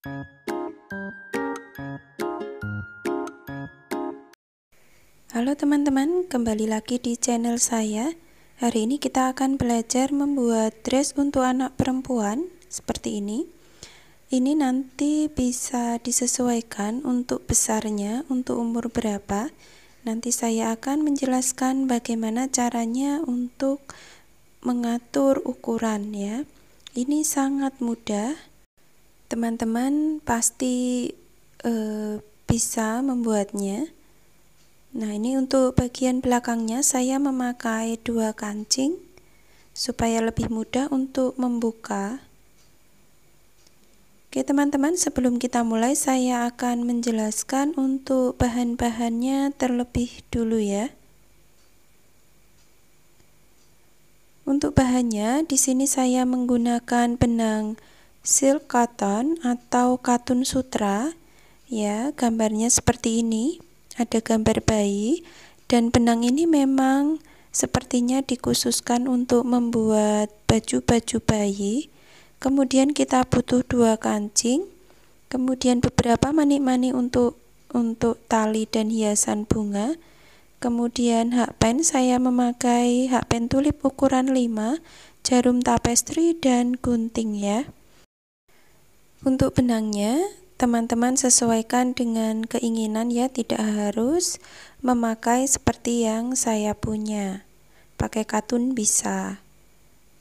Halo teman-teman, kembali lagi di channel saya. Hari ini kita akan belajar membuat dress untuk anak perempuan seperti ini. Ini nanti bisa disesuaikan untuk besarnya, untuk umur berapa. Nanti saya akan menjelaskan bagaimana caranya untuk mengatur ukuran ya. Ini sangat mudah. Teman-teman pasti bisa membuatnya. Nah, ini untuk bagian belakangnya saya memakai 2 kancing supaya lebih mudah untuk membuka. Oke teman-teman, sebelum kita mulai saya akan menjelaskan untuk bahan-bahannya terlebih dulu ya. Untuk bahannya, di sini saya menggunakan benang silk cotton atau katun sutra. Ya, gambarnya seperti ini. Ada gambar bayi dan benang ini memang sepertinya dikhususkan untuk membuat baju-baju bayi. Kemudian kita butuh 2 kancing, kemudian beberapa manik-manik untuk tali dan hiasan bunga. Kemudian hakpen, saya memakai hakpen tulip ukuran 5, jarum tapestri dan gunting ya. Untuk benangnya teman-teman sesuaikan dengan keinginan ya, tidak harus memakai seperti yang saya punya. Pakai katun bisa,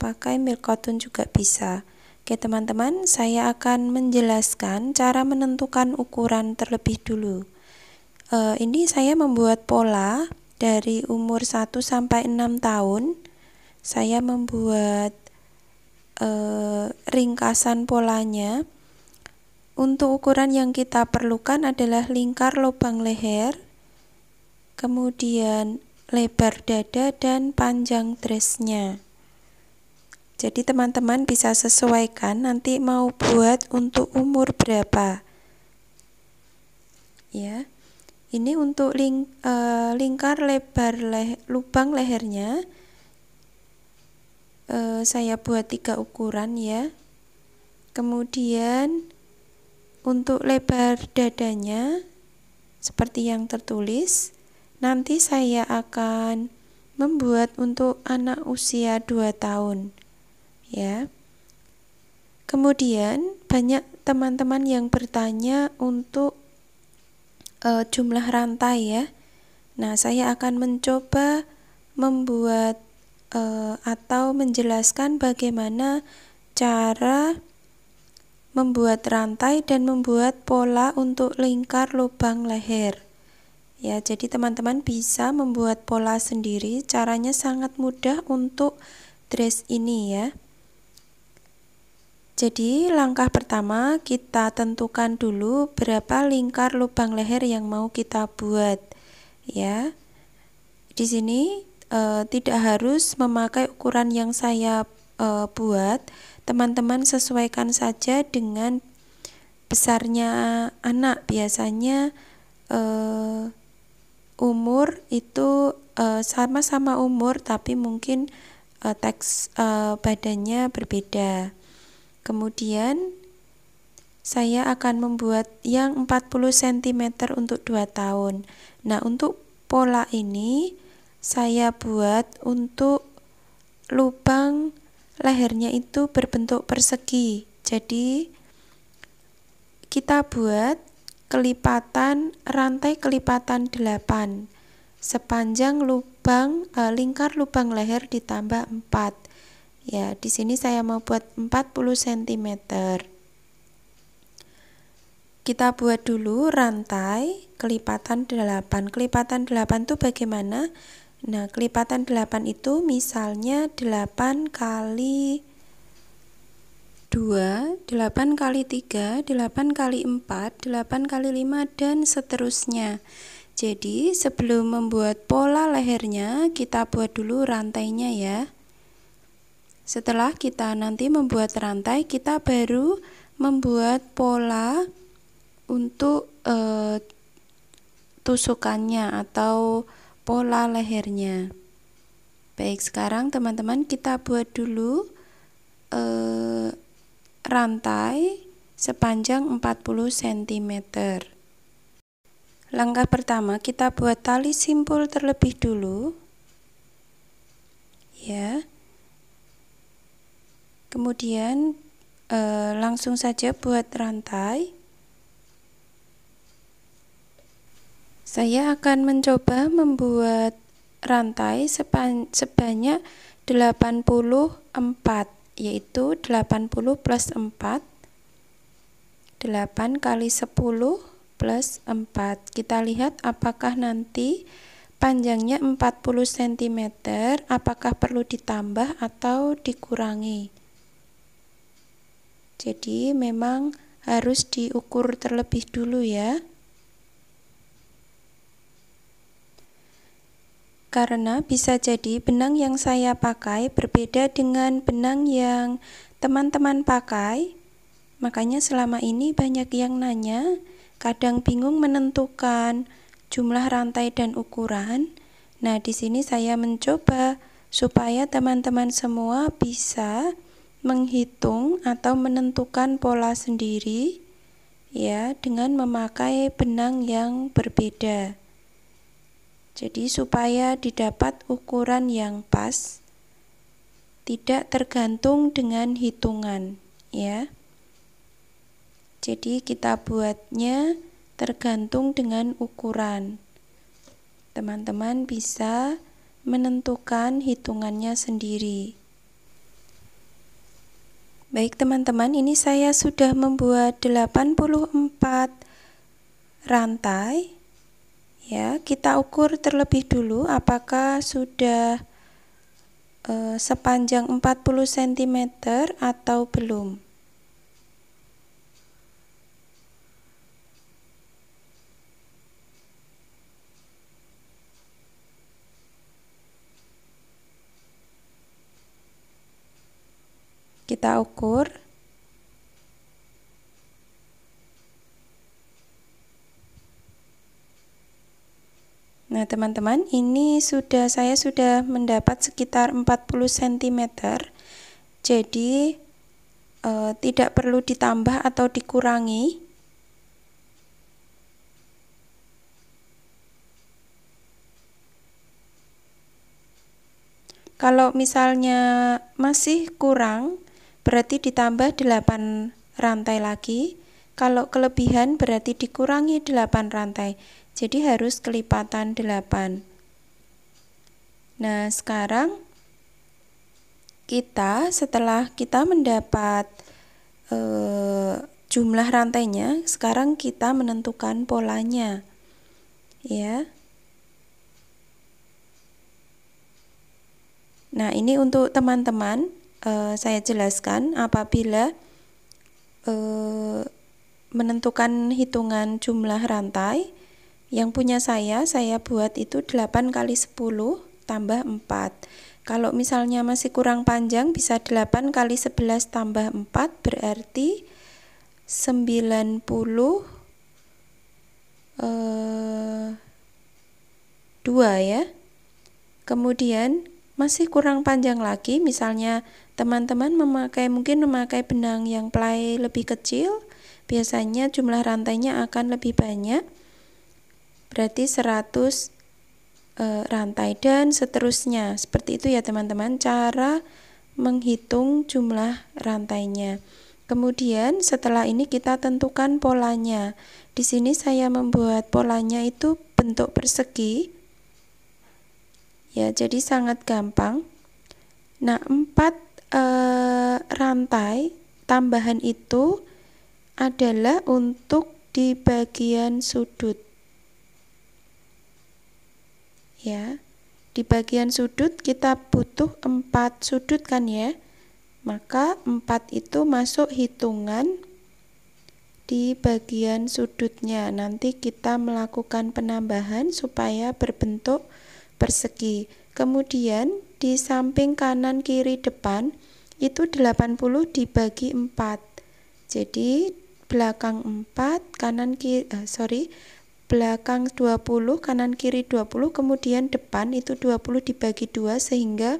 pakai milk cotton juga bisa. Oke teman-teman, saya akan menjelaskan cara menentukan ukuran terlebih dulu. Ini saya membuat pola dari umur 1 sampai 6 tahun. Saya membuat ringkasan polanya. Untuk ukuran yang kita perlukan adalah lingkar lubang leher, kemudian lebar dada dan panjang dressnya. Jadi teman-teman bisa sesuaikan nanti mau buat untuk umur berapa. Ya. Ini untuk lingkar lebar lubang lehernya. Saya buat 3 ukuran ya. Kemudian untuk lebar dadanya seperti yang tertulis, nanti saya akan membuat untuk anak usia 2 tahun ya. Kemudian banyak teman-teman yang bertanya untuk jumlah rantai ya. Nah, saya akan mencoba membuat atau menjelaskan bagaimana cara membuat rantai dan membuat pola untuk lingkar lubang leher. Ya, jadi teman-teman bisa membuat pola sendiri. Caranya sangat mudah untuk dress ini ya. Jadi langkah pertama kita tentukan dulu berapa lingkar lubang leher yang mau kita buat. Ya. Di sini tidak harus memakai ukuran yang saya buat. Teman-teman sesuaikan saja dengan besarnya anak. Biasanya umur itu sama-sama umur tapi mungkin teks badannya berbeda. Kemudian saya akan membuat yang 40 cm untuk 2 tahun. Nah, untuk pola ini saya buat untuk lubang lehernya itu berbentuk persegi. Jadi kita buat rantai kelipatan 8 sepanjang lingkar lubang leher ditambah 4. Ya, di sini saya mau buat 40 cm. Kita buat dulu rantai kelipatan 8. Kelipatan 8 itu bagaimana? Nah, kelipatan 8 itu misalnya 8 kali 2, 8 kali 3, 8 kali 4, 8 kali 5, dan seterusnya. Jadi sebelum membuat pola lehernya, kita buat dulu rantainya ya. Setelah kita nanti membuat rantai, kita baru membuat pola untuk tusukannya atau pola lehernya. Baik, sekarang teman-teman kita buat dulu rantai sepanjang 40 cm. Langkah pertama, kita buat tali simpul terlebih dulu. Ya. Kemudian langsung saja buat rantai. Saya akan mencoba membuat rantai sebanyak 84, yaitu 80 plus 4, 8 kali 10 plus 4. Kita lihat apakah nanti panjangnya 40 cm, apakah perlu ditambah atau dikurangi. Jadi memang harus diukur terlebih dulu ya. Karena bisa jadi benang yang saya pakai berbeda dengan benang yang teman-teman pakai. Makanya selama ini banyak yang nanya, kadang bingung menentukan jumlah rantai dan ukuran. Nah, di sini saya mencoba supaya teman-teman semua bisa menghitung atau menentukan pola sendiri ya dengan memakai benang yang berbeda. Jadi supaya didapat ukuran yang pas, tidak tergantung dengan hitungan ya. Jadi kita buatnya tergantung dengan ukuran. Teman-teman bisa menentukan hitungannya sendiri. Baik teman-teman, ini saya sudah membuat 84 rantai. Ya, kita ukur terlebih dulu apakah sudah sepanjang 40 cm atau belum. Kita ukur. Nah, teman-teman, ini saya sudah mendapat sekitar 40 cm. Jadi tidak perlu ditambah atau dikurangi. Kalau misalnya masih kurang, berarti ditambah 8 rantai lagi. Kalau kelebihan berarti dikurangi 8 rantai. Jadi harus kelipatan 8. Nah, sekarang setelah kita mendapat jumlah rantainya, sekarang kita menentukan polanya. Ya. Nah, ini untuk teman-teman saya jelaskan apabila menentukan hitungan jumlah rantai. Yang punya saya buat itu 8 kali 10 tambah 4. Kalau misalnya masih kurang panjang, bisa 8 kali 11 tambah 4, berarti 92 ya. Kemudian masih kurang panjang lagi, misalnya teman-teman mungkin memakai benang yang play lebih kecil, biasanya jumlah rantainya akan lebih banyak. Berarti 100 rantai dan seterusnya. Seperti itu ya teman-teman cara menghitung jumlah rantainya. Kemudian setelah ini kita tentukan polanya. Di sini saya membuat polanya itu bentuk persegi. Ya, jadi sangat gampang. Nah, 4 rantai tambahan itu adalah untuk di bagian sudut. Ya, di bagian sudut kita butuh 4 sudut kan ya. Maka 4 itu masuk hitungan di bagian sudutnya. Nanti kita melakukan penambahan supaya berbentuk persegi. Kemudian di samping kanan kiri depan itu 80 dibagi 4. Jadi belakang 4, belakang 20, kanan kiri 20, kemudian depan itu 20 dibagi 2 sehingga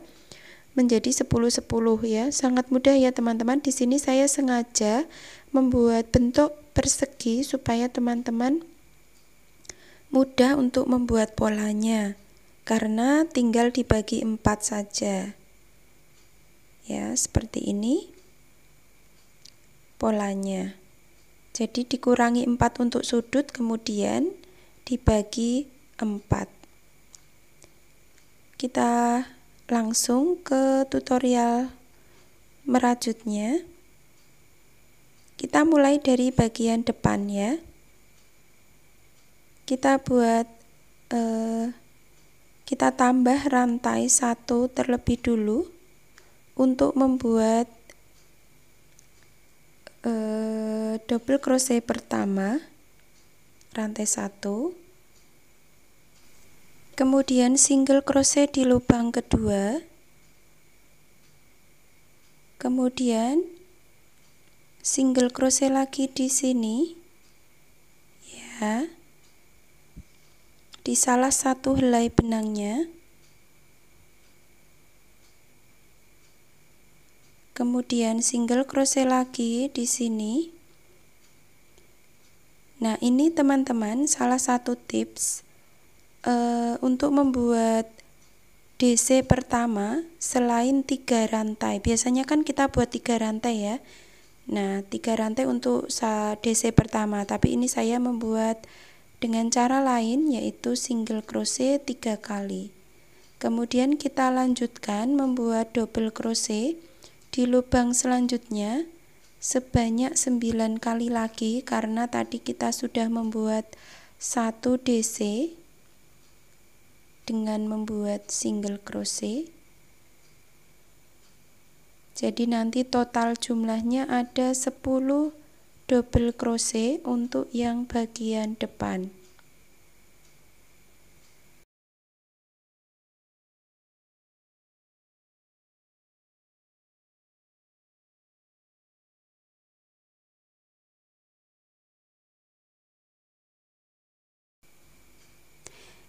menjadi 10-10 ya. Sangat mudah ya teman-teman. Di sini saya sengaja membuat bentuk persegi supaya teman-teman mudah untuk membuat polanya, karena tinggal dibagi 4 saja. Ya, seperti ini polanya. Jadi dikurangi 4 untuk sudut, kemudian dibagi 4. Kita langsung ke tutorial merajutnya. Kita mulai dari bagian depan ya. Kita buat kita tambah rantai 1 terlebih dulu untuk membuat double crochet pertama, rantai 1. Kemudian single crochet di lubang kedua. Kemudian single crochet lagi di sini. Ya. Di salah satu helai benangnya. Kemudian single crochet lagi di sini. Nah, ini teman-teman salah satu tips untuk membuat DC pertama selain 3 rantai. Biasanya kan kita buat 3 rantai ya. Nah, 3 rantai untuk DC pertama, tapi ini saya membuat dengan cara lain, yaitu single crochet 3 kali. Kemudian kita lanjutkan membuat double crochet di lubang selanjutnya sebanyak 9 kali lagi, karena tadi kita sudah membuat 1 DC dengan membuat single crochet. Jadi nanti total jumlahnya ada 10 double crochet untuk yang bagian depan.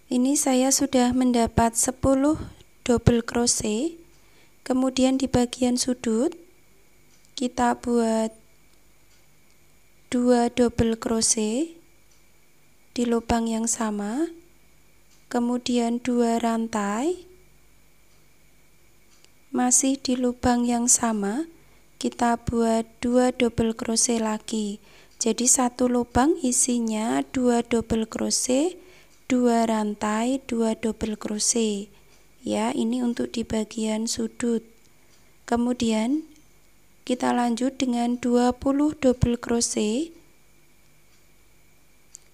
Ini saya sudah mendapat 10 double crochet. Kemudian di bagian sudut kita buat 2 double crochet di lubang yang sama. Kemudian 2 rantai. Masih di lubang yang sama, kita buat 2 double crochet lagi. Jadi satu lubang isinya 2 double crochet, 2 rantai, 2 double crochet. Ya, ini untuk di bagian sudut. Kemudian kita lanjut dengan 20 double crochet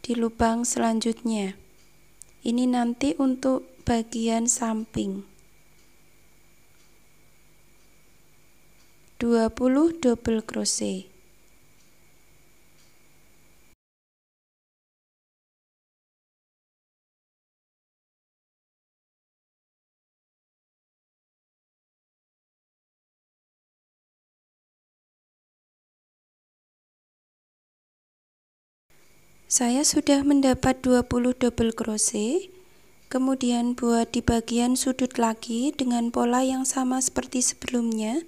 di lubang selanjutnya. Ini nanti untuk bagian samping. 20 double crochet. Saya sudah mendapat 20 double crochet. Kemudian buat di bagian sudut lagi dengan pola yang sama seperti sebelumnya.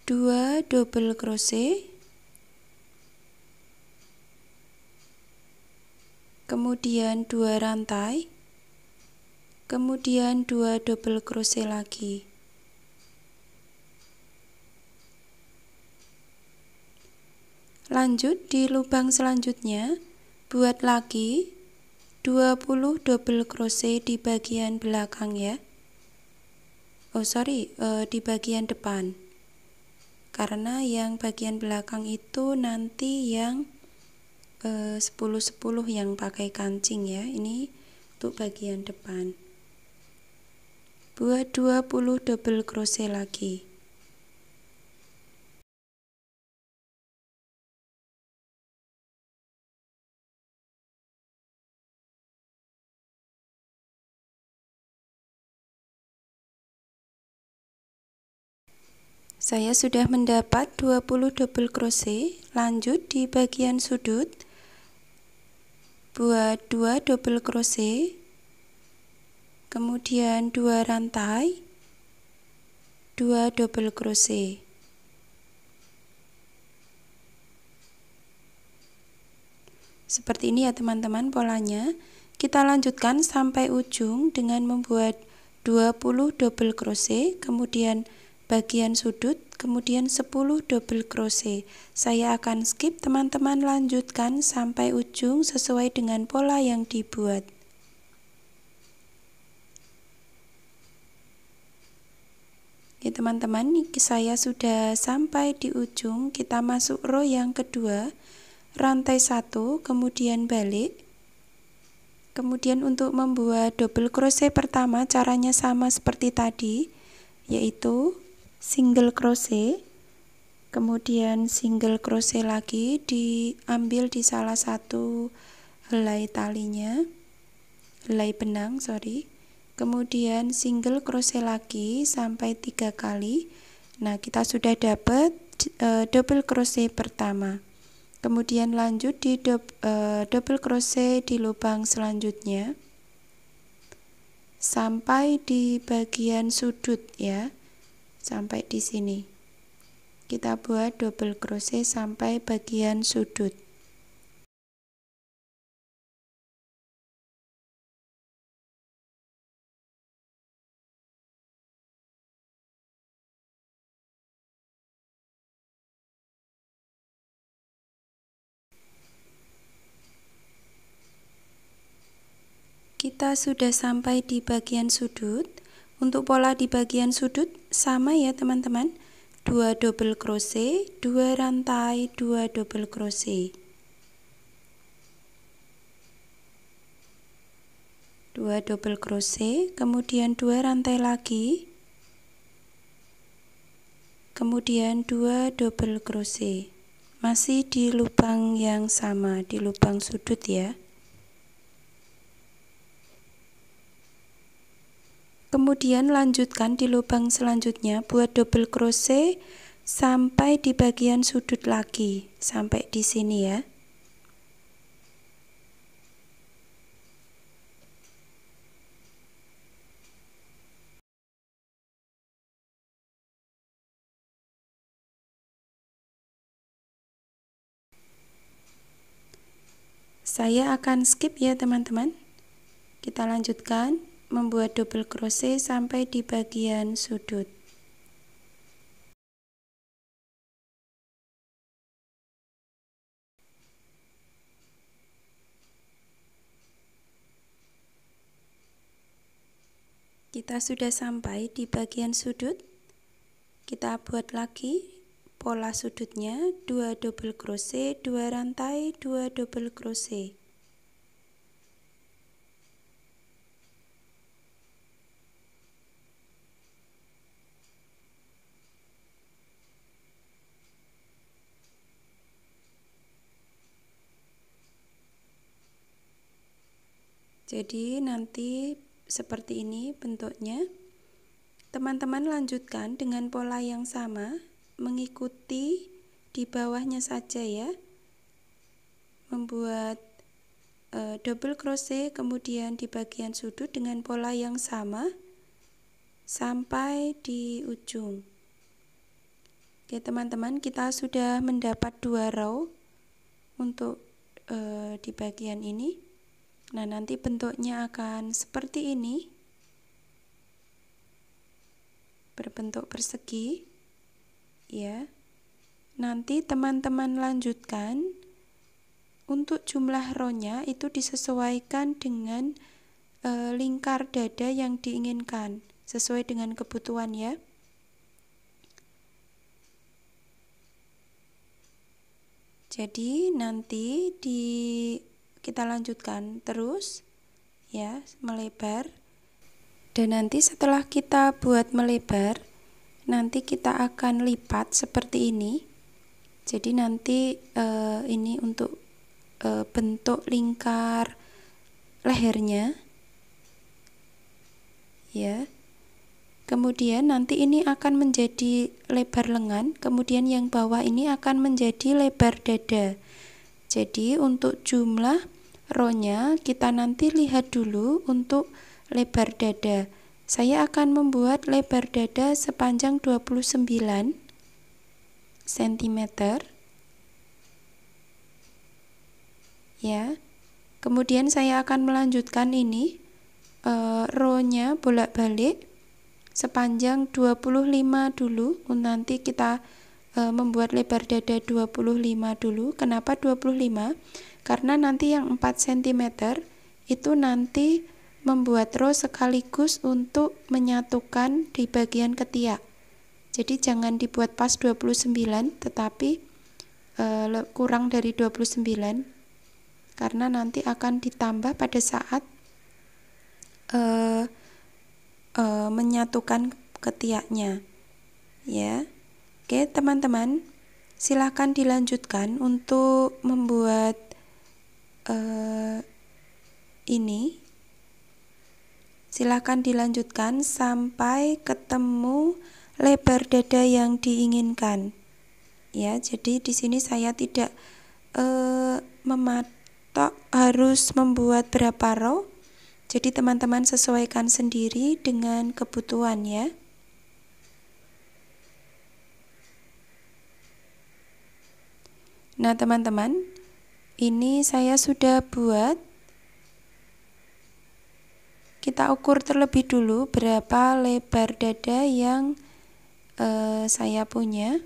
Dua double crochet. Kemudian 2 rantai. Kemudian 2 double crochet lagi. Lanjut di lubang selanjutnya, buat lagi 20 double crochet di bagian belakang ya. Di bagian depan. Karena yang bagian belakang itu nanti yang 10-10 yang pakai kancing ya. Ini untuk bagian depan. Buat 20 double crochet lagi. Saya sudah mendapat 20 double crochet. Lanjut di bagian sudut, buat 2 double crochet, kemudian 2 rantai, 2 double crochet. Seperti ini ya teman-teman polanya. Kita lanjutkan sampai ujung dengan membuat 20 double crochet, kemudian bagian sudut, kemudian 10 double crochet. Saya akan skip, teman-teman lanjutkan sampai ujung sesuai dengan pola yang dibuat. Ya teman-teman, saya sudah sampai di ujung. Kita masuk row yang kedua, rantai 1, kemudian balik. Kemudian untuk membuat double crochet pertama caranya sama seperti tadi, yaitu single crochet, kemudian single crochet lagi, diambil di salah satu helai talinya, helai benang, kemudian single crochet lagi sampai 3 kali. Nah, kita sudah dapat double crochet pertama. Kemudian lanjut di double crochet di lubang selanjutnya sampai di bagian sudut ya, sampai di sini. Kita buat double crochet sampai bagian sudut. Kita sudah sampai di bagian sudut. Untuk pola di bagian sudut sama ya teman-teman. 2 double crochet, 2 rantai, 2 double crochet. 2 double crochet, kemudian 2 rantai lagi. Kemudian 2 double crochet. Masih di lubang yang sama, di lubang sudut ya. Kemudian lanjutkan di lubang selanjutnya, buat double crochet sampai di bagian sudut lagi, sampai di sini ya. Saya akan skip ya teman-teman. Kita lanjutkan membuat double crochet sampai di bagian sudut. Kita sudah sampai di bagian sudut. Kita buat lagi pola sudutnya, 2 double crochet, 2 rantai, 2 double crochet. Jadi nanti seperti ini bentuknya. Teman-teman lanjutkan dengan pola yang sama, mengikuti di bawahnya saja ya. Membuat double crochet, kemudian di bagian sudut dengan pola yang sama sampai di ujung. Oke teman-teman, kita sudah mendapat 2 row untuk di bagian ini. Nah, nanti bentuknya akan seperti ini, berbentuk persegi ya. Nanti teman-teman lanjutkan, untuk jumlah row-nya itu disesuaikan dengan lingkar dada yang diinginkan, sesuai dengan kebutuhan ya. Jadi nanti kita lanjutkan terus ya, melebar. Dan nanti setelah kita buat melebar, nanti kita akan lipat seperti ini. Jadi nanti ini untuk bentuk lingkar lehernya ya. Kemudian nanti ini akan menjadi lebar lengan, kemudian yang bawah ini akan menjadi lebar dada. Jadi untuk jumlah row-nya kita nanti lihat dulu untuk lebar dada. Saya akan membuat lebar dada sepanjang 29 cm. Ya. Kemudian saya akan melanjutkan ini row-nya bolak-balik sepanjang 25 dulu. Nanti kita membuat lebar dada 25 dulu. Kenapa 25? Karena nanti yang 4 cm itu nanti membuat row sekaligus untuk menyatukan di bagian ketiak. Jadi jangan dibuat pas 29, tetapi kurang dari 29, karena nanti akan ditambah pada saat menyatukan ketiaknya, ya. Oke teman-teman, silahkan dilanjutkan untuk membuat ini. Silahkan dilanjutkan sampai ketemu lebar dada yang diinginkan, ya. Jadi di sini saya tidak mematok harus membuat berapa row. Jadi teman-teman sesuaikan sendiri dengan kebutuhan, ya. Nah teman-teman, ini saya sudah buat. Kita ukur terlebih dulu berapa lebar dada yang saya punya.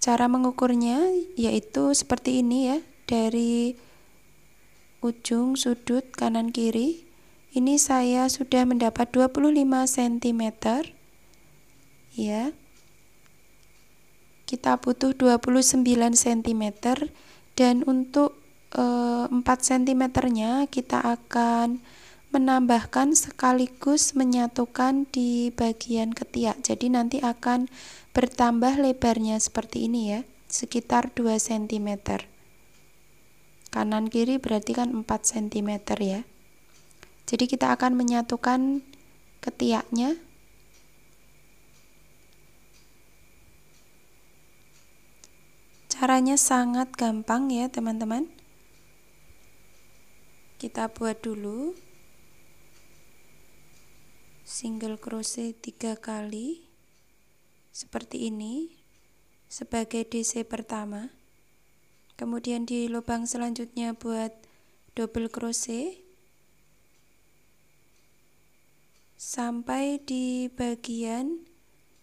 Cara mengukurnya yaitu seperti ini, ya. Dari ujung sudut kanan kiri ini saya sudah mendapat 25 cm, ya. Kita butuh 29 cm, dan untuk 4 cm nya kita akan menambahkan sekaligus menyatukan di bagian ketiak. Jadi nanti akan bertambah lebarnya seperti ini, ya, sekitar 2 cm. Kanan kiri berarti kan 4 cm, ya. Jadi kita akan menyatukan ketiaknya. Caranya sangat gampang, ya teman-teman. Kita buat dulu single crochet 3 kali seperti ini sebagai DC pertama. Kemudian di lubang selanjutnya buat double crochet sampai di bagian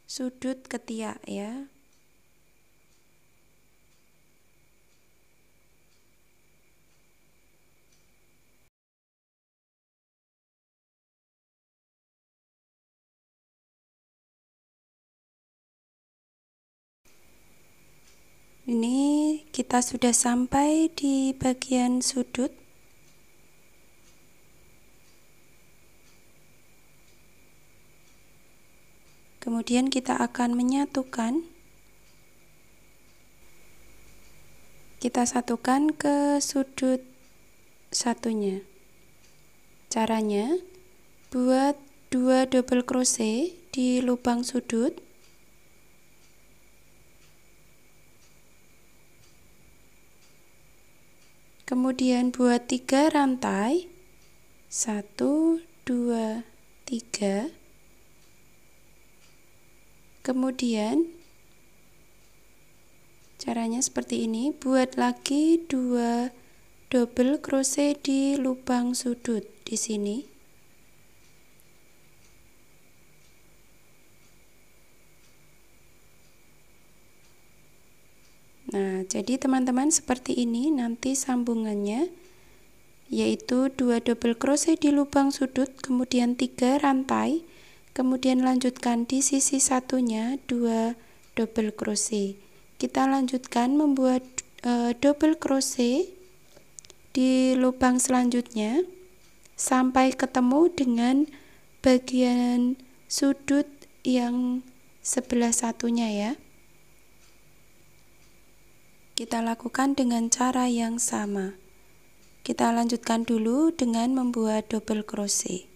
sudut ketiak, ya. Ini kita sudah sampai di bagian sudut. Kemudian kita akan menyatukan. Kita satukan ke sudut satunya. Caranya, buat 2 double crochet di lubang sudut. Kemudian buat 3 rantai, 1, 2, 3. Kemudian caranya seperti ini, buat lagi 2 double crochet di lubang sudut di sini. Nah, jadi teman-teman seperti ini nanti sambungannya, yaitu 2 double crochet di lubang sudut, kemudian 3 rantai, kemudian lanjutkan di sisi satunya 2 double crochet. Kita lanjutkan membuat double crochet di lubang selanjutnya sampai ketemu dengan bagian sudut yang sebelah satunya, ya. Kita lakukan dengan cara yang sama. Kita lanjutkan dulu dengan membuat double crochet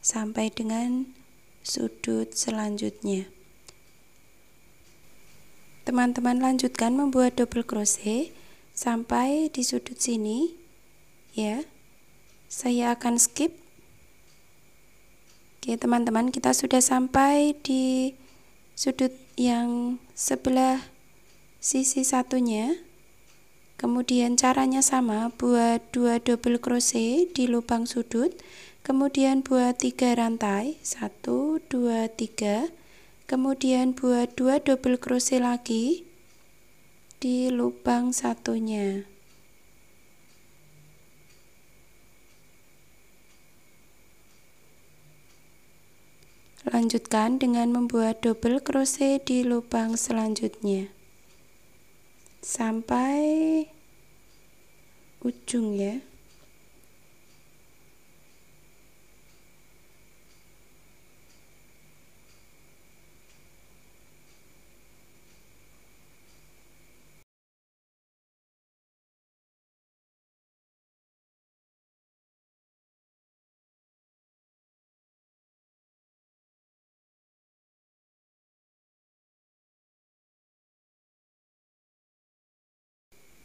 sampai dengan sudut selanjutnya. Teman-teman lanjutkan membuat double crochet sampai di sudut sini, ya. Saya akan skip. Oke teman-teman, kita sudah sampai di sudut yang sebelah sisi satunya. Kemudian caranya sama, buat 2 double crochet di lubang sudut, kemudian buat 3 rantai, 1, 2, 3, kemudian buat 2 double crochet lagi di lubang satunya. Lanjutkan dengan membuat double crochet di lubang selanjutnya sampai ujung ya.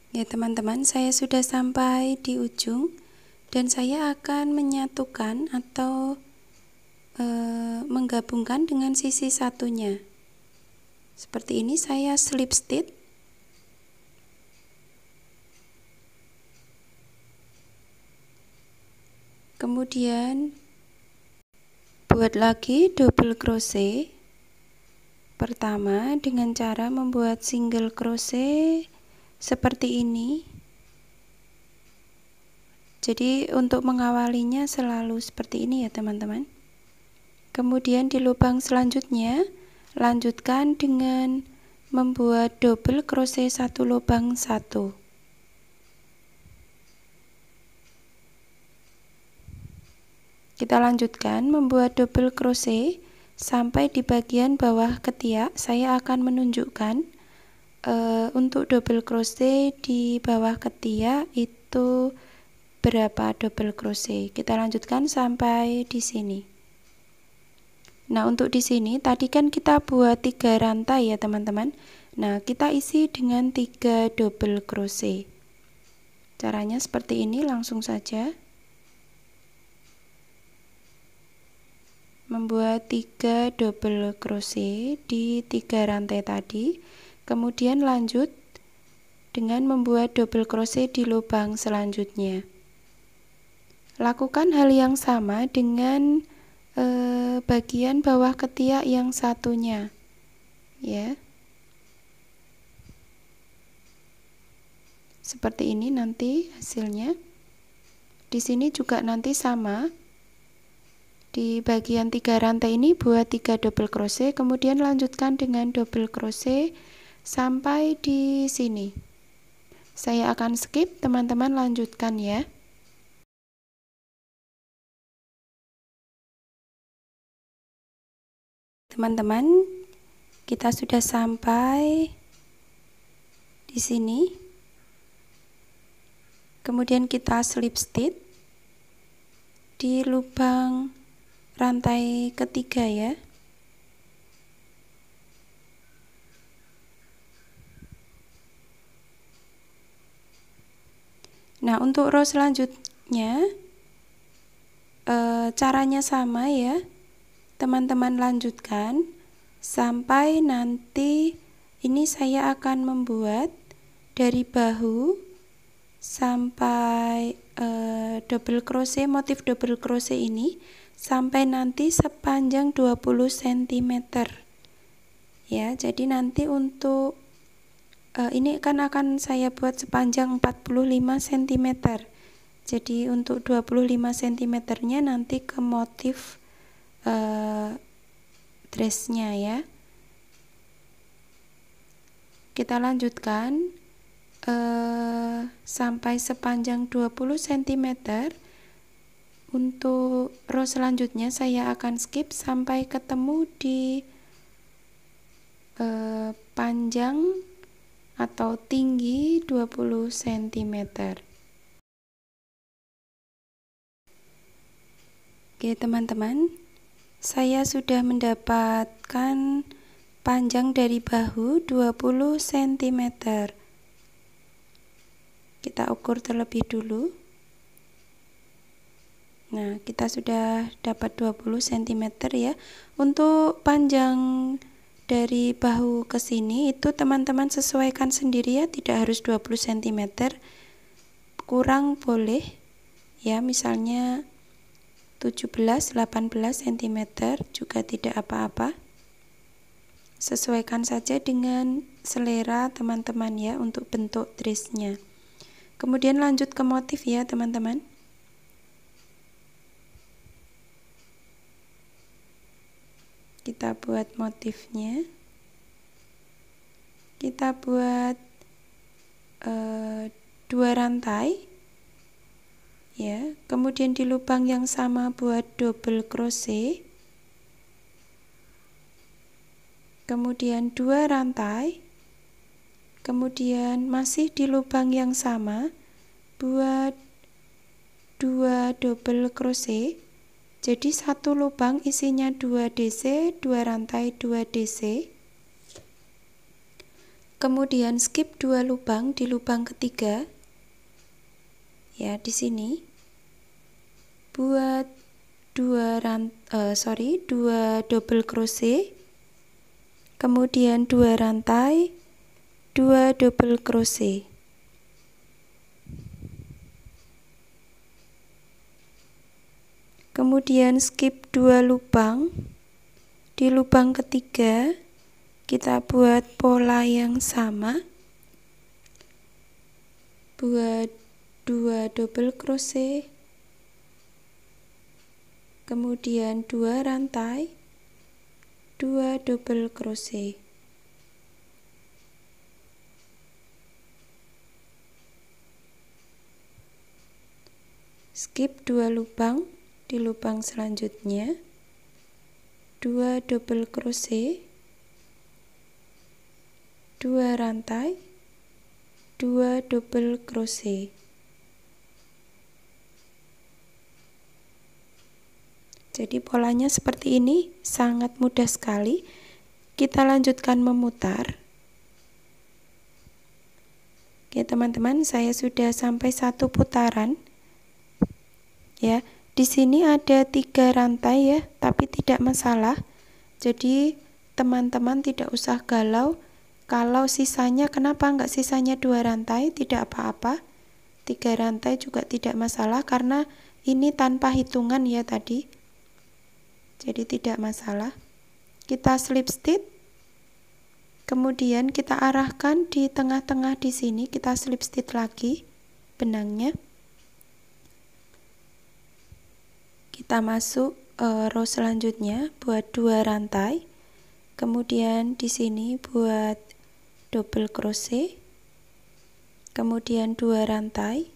Ya teman-teman, saya sudah sampai di ujung dan saya akan menyatukan atau menggabungkan dengan sisi satunya. Seperti ini, saya slip stitch. Kemudian buat lagi double crochet pertama dengan cara membuat single crochet seperti ini. Jadi untuk mengawalinya selalu seperti ini ya teman-teman. Kemudian di lubang selanjutnya lanjutkan dengan membuat double crochet 1 lubang 1. Kita lanjutkan membuat double crochet sampai di bagian bawah ketiak. Saya akan menunjukkan untuk double crochet di bawah ketiak itu berapa double crochet. Kita lanjutkan sampai di sini. Nah, untuk di sini tadi kan kita buat 3 rantai ya teman-teman. Nah, kita isi dengan 3 double crochet. Caranya seperti ini, langsung saja. Membuat 3 double crochet di 3 rantai tadi, kemudian lanjut dengan membuat double crochet di lubang selanjutnya. Lakukan hal yang sama dengan bagian bawah ketiak yang satunya ya, seperti ini nanti hasilnya. Di sini juga nanti sama. Di bagian 3 rantai ini buat 3 double crochet, kemudian lanjutkan dengan double crochet sampai di sini. Saya akan skip, teman-teman lanjutkan ya. Teman-teman, kita sudah sampai di sini. Kemudian kita slip stitch di lubang rantai ketiga ya. Nah, untuk row selanjutnya caranya sama ya. Teman-teman lanjutkan sampai nanti ini saya akan membuat dari bahu sampai double crochet, motif double crochet ini sampai nanti sepanjang 20 cm ya. Jadi nanti untuk ini kan akan saya buat sepanjang 45 cm. Jadi untuk 25 cm nya nanti ke motif dressnya ya. Kita lanjutkan sampai sepanjang 20 cm. Untuk row selanjutnya saya akan skip sampai ketemu di panjang atau tinggi 20 cm. Oke teman-teman, saya sudah mendapatkan panjang dari bahu 20 cm. Kita ukur terlebih dulu. Nah, kita sudah dapat 20 cm ya. Untuk panjang dari bahu ke sini itu teman-teman sesuaikan sendiri ya, tidak harus 20 cm. Kurang boleh ya, misalnya 17-18 cm juga tidak apa-apa. Sesuaikan saja dengan selera teman-teman ya untuk bentuk dressnya. Kemudian lanjut ke motif ya teman-teman. Kita buat motifnya. Kita buat 2 rantai ya. Kemudian di lubang yang sama buat double crochet. Kemudian 2 rantai. Kemudian masih di lubang yang sama buat 2 double crochet. Jadi satu lubang isinya 2 DC, 2 rantai 2 DC. Kemudian skip 2 lubang di lubang ketiga. Ya, di sini buat 2 double crochet. Kemudian 2 rantai 2 double crochet. Kemudian skip 2 lubang. Di lubang ketiga kita buat pola yang sama. Buat 2 double crochet. Kemudian 2 rantai 2 double crochet. Skip 2 lubang. Di lubang selanjutnya 2 double crochet, 2 rantai 2 double crochet. Jadi polanya seperti ini, sangat mudah sekali. Kita lanjutkan memutar. Oke teman-teman, saya sudah sampai 1 putaran ya. Di sini ada 3 rantai ya, tapi tidak masalah. Jadi teman-teman tidak usah galau kalau sisanya, kenapa enggak sisanya 2 rantai, tidak apa-apa. 3 rantai juga tidak masalah karena ini tanpa hitungan ya tadi. Jadi tidak masalah. Kita slip stitch. Kemudian kita arahkan di tengah-tengah di sini, kita slip stitch lagi benangnya. Kita masuk row selanjutnya buat 2 rantai. Kemudian di sini buat double crochet. Kemudian 2 rantai.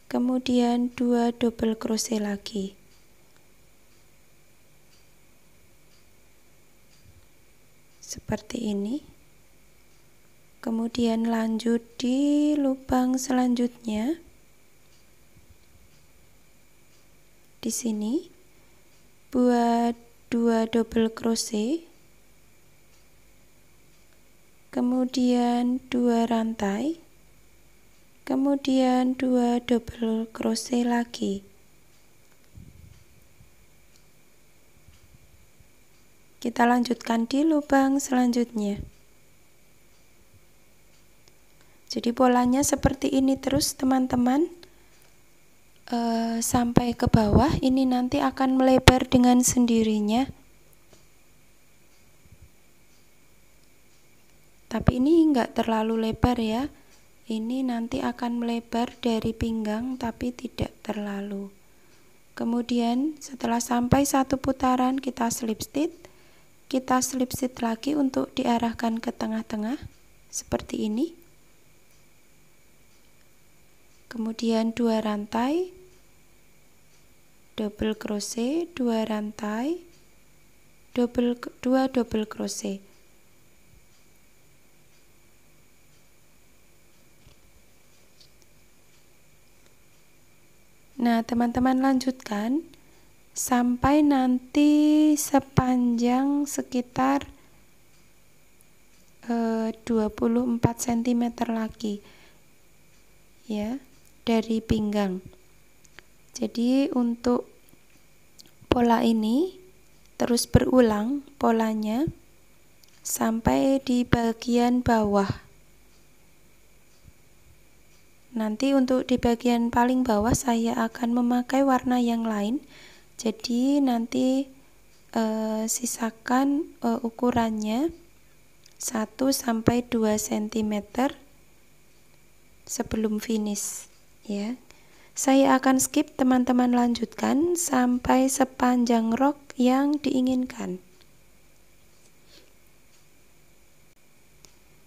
Kemudian 2 double crochet lagi. Seperti ini. Kemudian lanjut di lubang selanjutnya. Di sini buat 2 double crochet, kemudian 2 rantai, kemudian 2 double crochet lagi. Kita lanjutkan di lubang selanjutnya. Jadi polanya seperti ini terus teman-teman. Sampai ke bawah, ini nanti akan melebar dengan sendirinya. Tapi ini enggak terlalu lebar ya. Ini nanti akan melebar dari pinggang tapi tidak terlalu. Kemudian setelah sampai 1 putaran kita slip stitch. Kita slip stitch lagi untuk diarahkan ke tengah-tengah seperti ini. Kemudian 2 rantai double crochet, 2 rantai, 2 double crochet. Nah, teman-teman lanjutkan sampai nanti sepanjang sekitar 24 cm lagi ya dari pinggang. Jadi untuk pola ini terus berulang polanya sampai di bagian bawah. Nanti untuk di bagian paling bawah saya akan memakai warna yang lain. Jadi nanti sisakan ukurannya 1-2 cm sebelum finish ya. Saya akan skip, teman-teman lanjutkan sampai sepanjang rok yang diinginkan.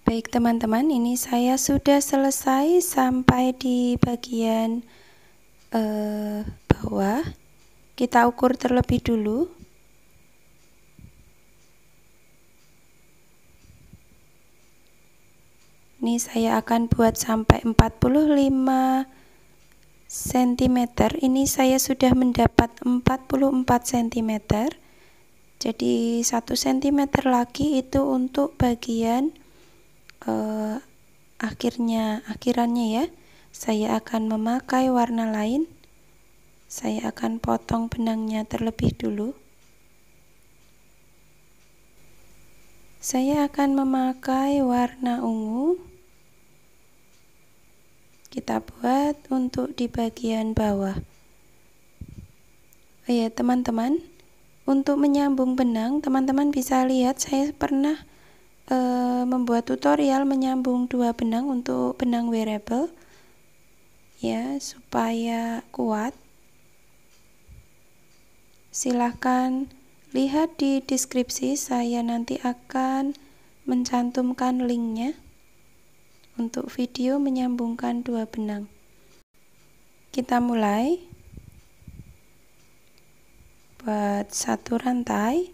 Baik teman-teman, ini saya sudah selesai sampai di bagian bawah. Kita ukur terlebih dulu. Ini saya akan buat sampai 45 cm. Ini saya sudah mendapat 44 cm. Jadi 1 cm lagi itu untuk bagian akhirannya ya. Saya akan memakai warna lain. Saya akan potong benangnya terlebih dulu. Saya akan memakai warna ungu. Kita buat untuk di bagian bawah. Oh ya teman-teman, untuk menyambung benang, teman-teman bisa lihat saya pernah membuat tutorial menyambung 2 benang untuk benang wearable ya, supaya kuat. Silahkan lihat di deskripsi, saya nanti akan mencantumkan linknya untuk video menyambungkan 2 benang. Kita mulai buat 1 rantai,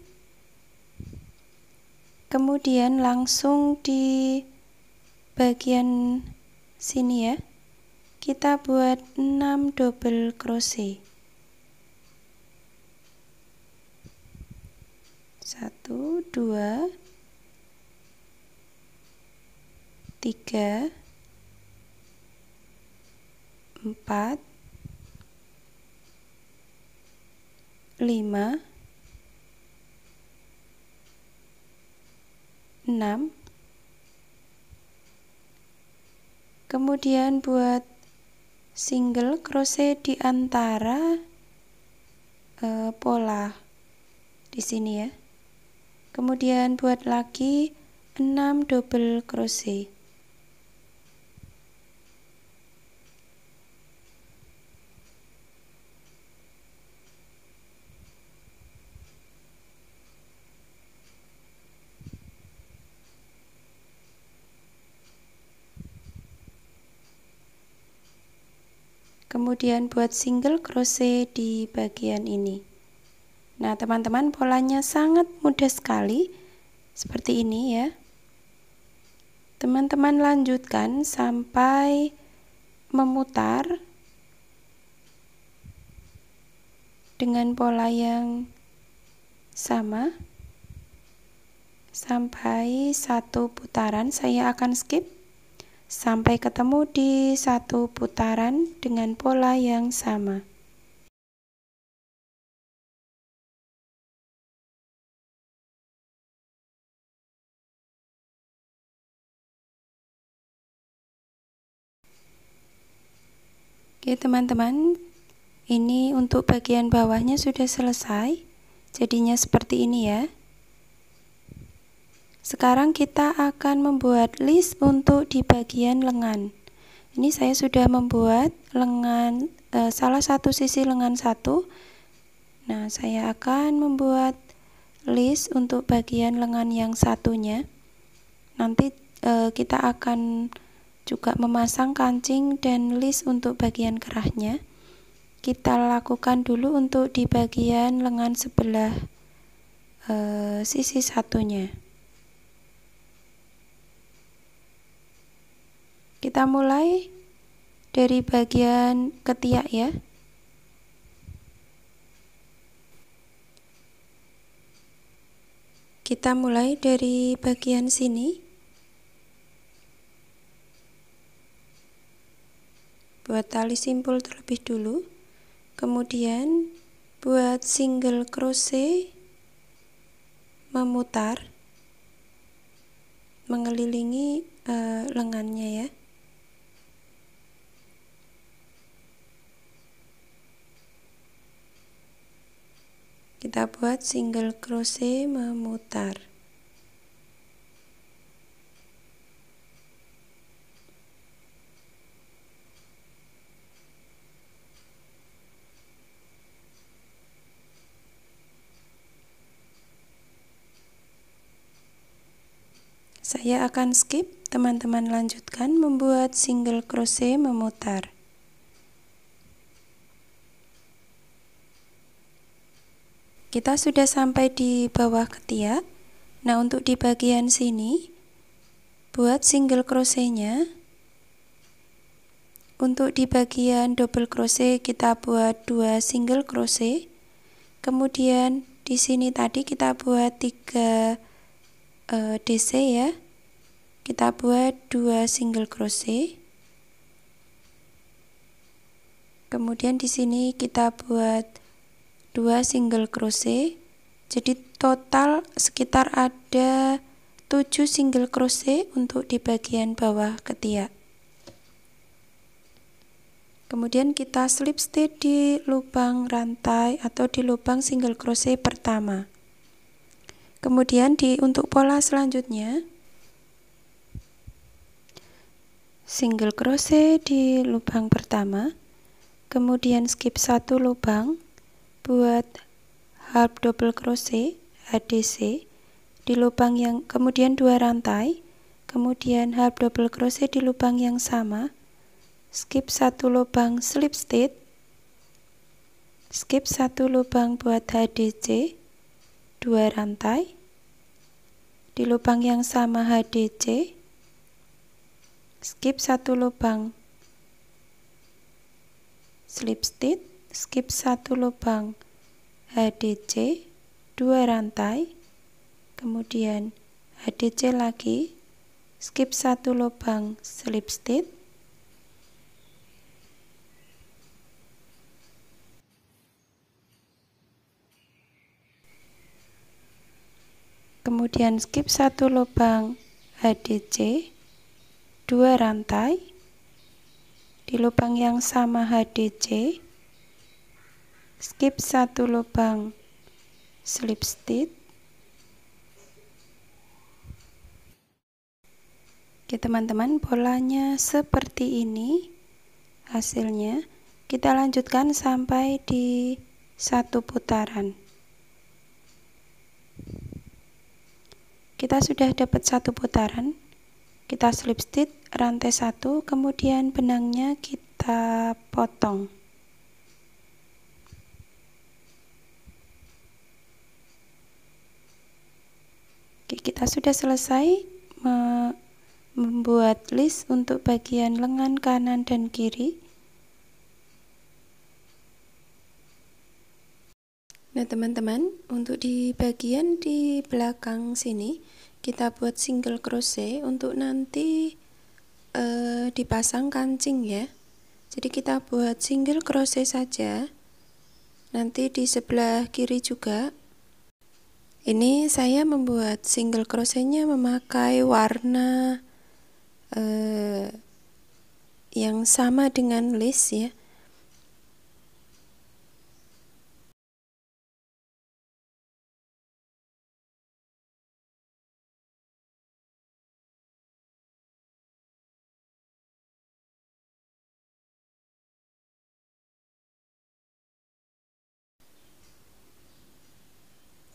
kemudian langsung di bagian sini ya, kita buat 6 double crochet. 1, 2, 3, 4, 5, 6. Kemudian buat single crochet di antara pola di sini ya. Kemudian buat lagi 6 double crochet. Kemudian buat single crochet di bagian ini. Nah teman-teman, polanya sangat mudah sekali seperti ini ya. Teman-teman lanjutkan sampai memutar dengan pola yang sama sampai 1 putaran. Saya akan skip sampai ketemu di 1 putaran dengan pola yang sama. Oke teman-teman, ini untuk bagian bawahnya sudah selesai. Jadinya seperti ini ya. Sekarang kita akan membuat list untuk di bagian lengan. Ini saya sudah membuat lengan salah satu sisi lengan 1. Nah, saya akan membuat list untuk bagian lengan yang satunya. Nanti kita akan juga memasang kancing dan list untuk bagian kerahnya. Kita lakukan dulu untuk di bagian lengan sebelah sisi satunya. Kita mulai dari bagian ketiak ya. Kita mulai dari bagian sini. Buat tali simpul terlebih dulu. Kemudian buat single crochet memutar mengelilingi lengannya ya. Kita buat single crochet memutar. Saya akan skip, teman-teman lanjutkan membuat single crochet memutar. Kita sudah sampai di bawah ketiak. Nah, untuk di bagian sini buat single crochetnya. Untuk di bagian double crochet kita buat 2 single crochet. Kemudian di sini tadi kita buat 3 DC ya. Kita buat 2 single crochet. Kemudian di sini kita buat 2 single crochet. Jadi total sekitar ada 7 single crochet untuk di bagian bawah ketiak. Kemudian kita slip stitch di lubang rantai atau di lubang single crochet pertama. Kemudian untuk pola selanjutnya single crochet di lubang pertama, kemudian skip 1 lubang, buat half double crochet HDC di lubang yang kemudian 2 rantai, kemudian half double crochet di lubang yang sama, skip 1 lubang slip stitch, skip 1 lubang buat HDC 2 rantai, di lubang yang sama HDC, skip 1 lubang slip stitch, skip 1 lubang HDC 2 rantai, kemudian HDC lagi, skip 1 lubang slip stitch, kemudian skip 1 lubang HDC 2 rantai, di lubang yang sama HDC, skip 1 lubang slip stitch. Oke teman-teman, polanya seperti ini hasilnya. Kita lanjutkan sampai di 1 putaran. Kita sudah dapat 1 putaran. Kita slip stitch rantai 1, kemudian benangnya kita potong. Oke, kita sudah selesai membuat list untuk bagian lengan kanan dan kiri. Nah teman-teman, untuk di bagian di belakang sini kita buat single crochet untuk nanti dipasang kancing ya. Jadi kita buat single crochet saja. Nanti di sebelah kiri juga. Ini saya membuat single crochetnya memakai warna yang sama dengan list ya.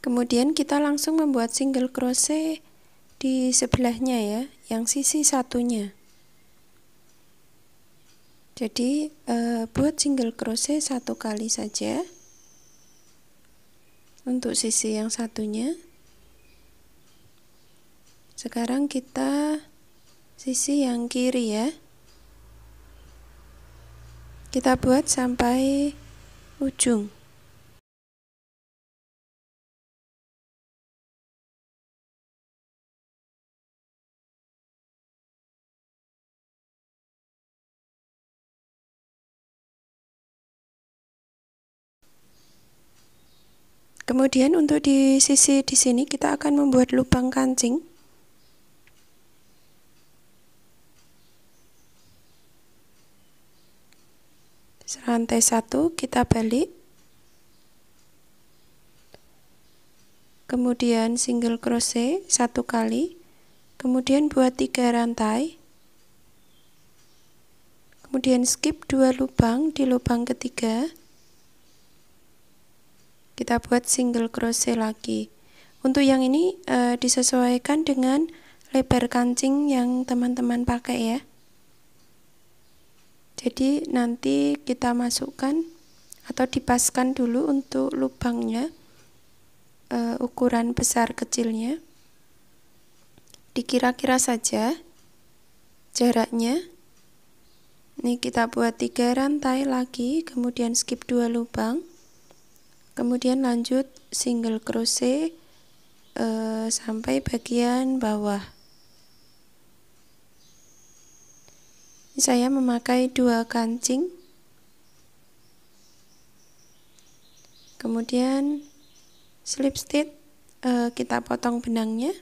Kemudian kita langsung membuat single crochet di sebelahnya ya, yang sisi satunya. Jadi buat single crochet 1 kali saja untuk sisi yang satunya. Sekarang kita sisi yang kiri ya. Kita buat sampai ujung. Kemudian untuk di sisi di sini kita akan membuat lubang kancing. Rantai 1 kita balik. Kemudian single crochet 1 kali. Kemudian buat 3 rantai. Kemudian skip 2 lubang di lubang ketiga. Kita buat single crochet lagi. Untuk yang ini disesuaikan dengan lebar kancing yang teman-teman pakai ya. Jadi nanti kita masukkan atau dipaskan dulu untuk lubangnya, ukuran besar kecilnya. Dikira-kira saja jaraknya. Ini kita buat 3 rantai lagi, kemudian skip 2 lubang. Kemudian lanjut single crochet sampai bagian bawah. Ini saya memakai 2 kancing. Kemudian slip stitch, kita potong benangnya.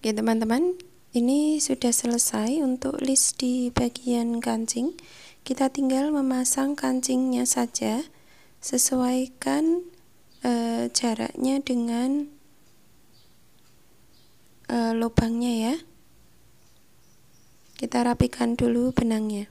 Oke teman-teman, ini sudah selesai untuk list di bagian kancing. Kita tinggal memasang kancingnya saja, sesuaikan jaraknya dengan lubangnya ya. Kita rapikan dulu benangnya.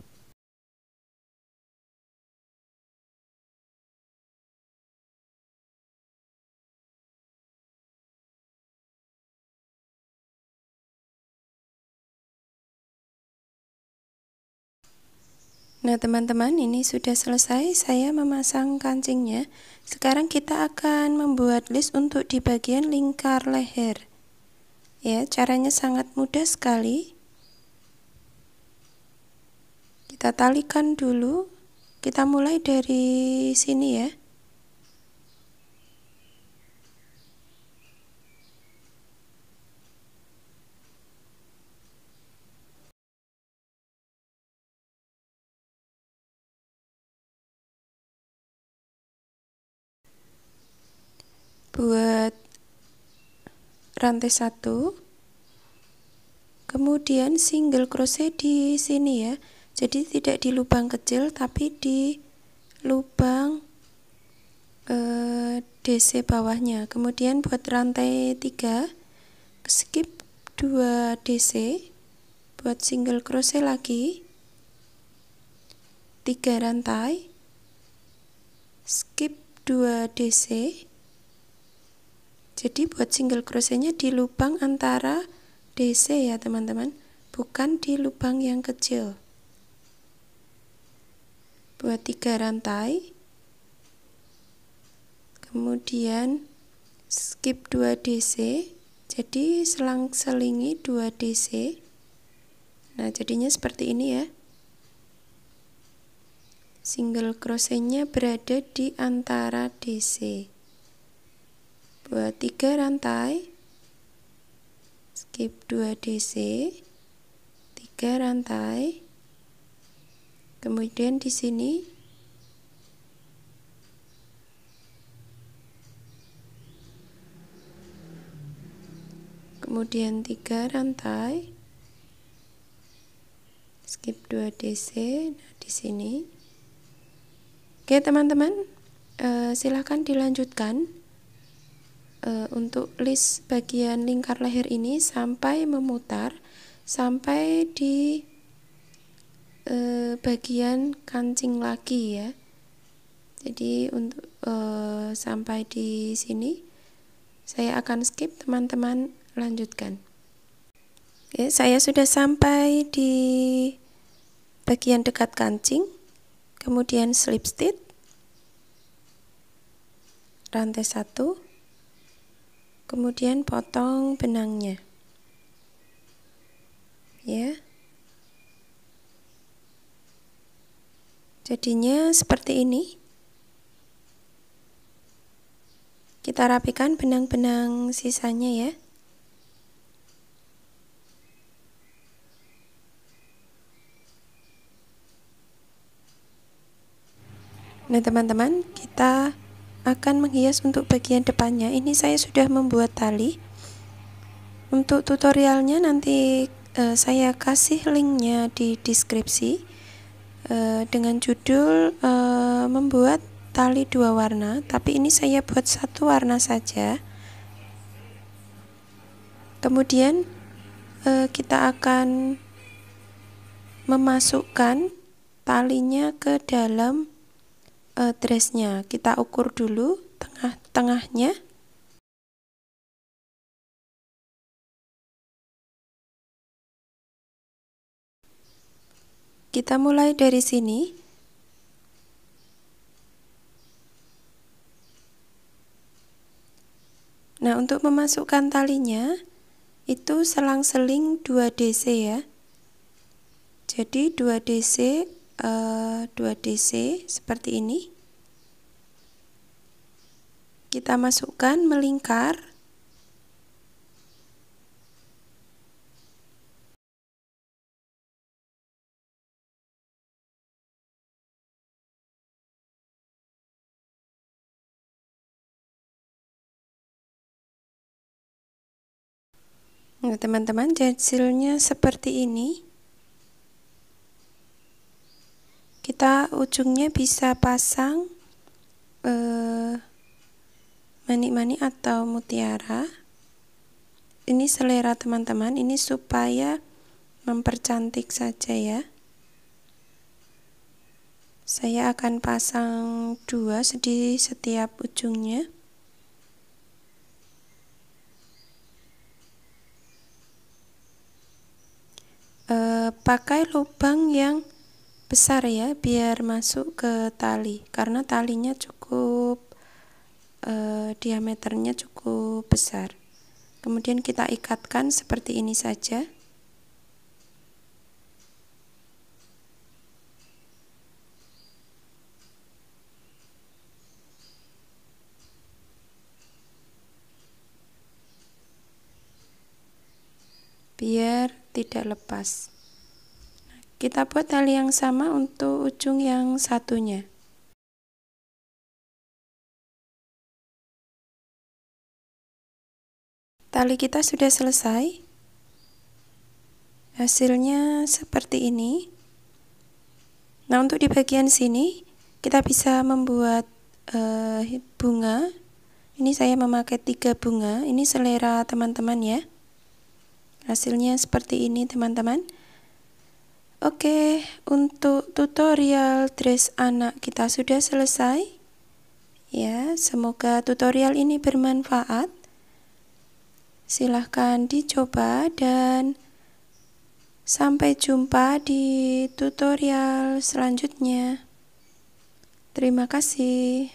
Nah teman-teman, ini sudah selesai saya memasang kancingnya. Sekarang kita akan membuat list untuk di bagian lingkar leher. Ya, caranya sangat mudah sekali. Kita talikan dulu. Kita mulai dari sini ya. Buat rantai 1, kemudian single crochet di sini ya. Jadi tidak di lubang kecil tapi di lubang DC bawahnya. Kemudian buat rantai 3, skip 2 DC, buat single crochet lagi 3 rantai, skip 2 DC. Jadi buat single crochetnya di lubang antara DC ya teman-teman, bukan di lubang yang kecil. Buat 3 rantai, kemudian skip 2 DC, jadi selang-selingi 2 DC. Nah jadinya seperti ini ya. Single crochetnya berada di antara DC. Buat 3 rantai, skip 2 DC, 3 rantai, kemudian di sini kemudian 3 rantai, skip 2 DC. Nah di sini. Oke teman-teman, silahkan dilanjutkan untuk list bagian lingkar leher ini sampai memutar sampai di bagian kancing lagi ya. Jadi untuk sampai di sini saya akan skip, teman-teman lanjutkan. Oke, saya sudah sampai di bagian dekat kancing. Kemudian slip stitch rantai 1, kemudian potong benangnya ya. Jadinya seperti ini. Kita rapikan benang-benang sisanya ya. Nah teman-teman, kita akan menghias untuk bagian depannya. Ini saya sudah membuat tali. Untuk tutorialnya nanti saya kasih linknya di deskripsi dengan judul membuat tali 2 warna, tapi ini saya buat 1 warna saja. Kemudian kita akan memasukkan talinya ke dalam dressnya. Kita ukur dulu tengah-tengahnya. Kita mulai dari sini. Nah, untuk memasukkan talinya itu selang-seling 2 DC ya. Jadi 2 DC seperti ini. Kita masukkan melingkar. Nah, teman-teman, hasilnya seperti ini. Kita ujungnya bisa pasang manik-manik atau mutiara. Ini selera teman-teman, ini supaya mempercantik saja ya. Saya akan pasang 2 di setiap ujungnya. Pakai lubang yang besar ya, biar masuk ke tali, karena talinya cukup diameternya cukup besar. Kemudian kita ikatkan seperti ini saja. Biar tidak lepas. Kita buat tali yang sama untuk ujung yang satunya. Tali kita sudah selesai. Hasilnya seperti ini. Nah, untuk di bagian sini kita bisa membuat bunga. Ini saya memakai 3 bunga. Ini selera teman-teman ya. Hasilnya seperti ini teman-teman. Oke, untuk tutorial dress anak kita sudah selesai. Ya, semoga tutorial ini bermanfaat. Silahkan dicoba dan sampai jumpa di tutorial selanjutnya. Terima kasih.